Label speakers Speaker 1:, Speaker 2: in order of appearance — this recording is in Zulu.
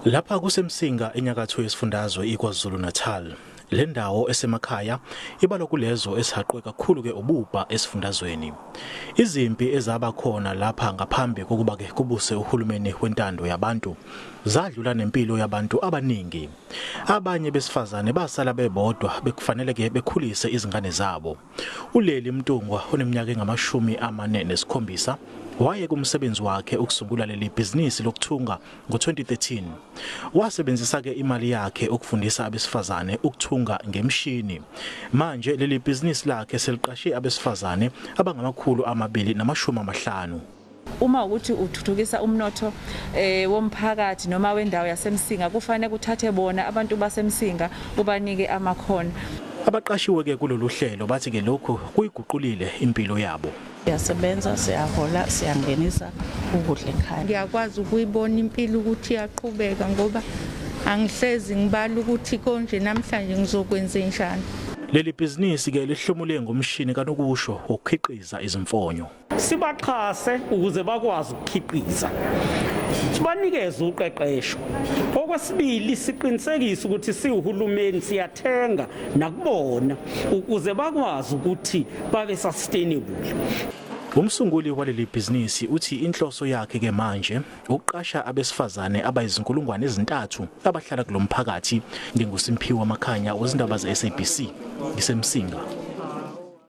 Speaker 1: Lapha kuseMsinga enyakatho yesifundazwe iKwaZulu Natal. Le ndawo esemakhaya ibalwa kulezo esihaqwe kakhulu ke ububha esifundazweni. Izimpi ezaba khona lapha ngaphambi kokuba ke kubuse uhulumeni wentando yabantu zadlula nempilo yabantu abaningi. Abanye besifazane basala bebodwa bekufanele ke bekhulise izingane zabo. Uleli Mntungwa oneminyaka engama-47 waye kumsebenzi wakhe ukusungula leli bhizinisi lokuthunga ngo-2013. Wasebenzisa ke imali yakhe ukufundisa abesifazane ukuthunga ngemshini. Manje leli bhizinisi lakhe seliqashe abesifazane abangama-250.
Speaker 2: Uma ukuthi uthuthukisa umnotho womphakathi noma wendawo yaseMsinga kufanele kuthathe bona abantu baseMsinga ubanike amakhono.
Speaker 1: Abaqashiwe ke kulolu hlelo bathi ke lokho kuyiguqulile impilo yabo.
Speaker 3: Siyasebenza, siyahola, siyangenisa ukudla ekhaya.
Speaker 4: Ngiyakwazi ukuyibona impilo ukuthi iyaqhubeka ngoba angihlezi ngibala ukuthi konje namhlanje ngizokwenza njani.
Speaker 1: Leli bhizinisi ke lihlomule ngomshini kanokusho ukukhiqiza izimfonyo.
Speaker 5: Sibaxhase ukuze bakwazi ukukhiqiza. Sibanikeze uqeqesho. Okwesibili siqinisekise ukuthi siwuhulumeni siyathenga nakubona ukuze bakwazi ukuthi babe sustainable.
Speaker 1: Umsunguli waleli bhizinisi uthi inhloso yakhe ke manje ukuqasha abesifazane abayizinkulungwane ezintathu abahlala kulomphakathi ngenguSimphiwe amakhanya wezindaba zeSABC iseMsinga.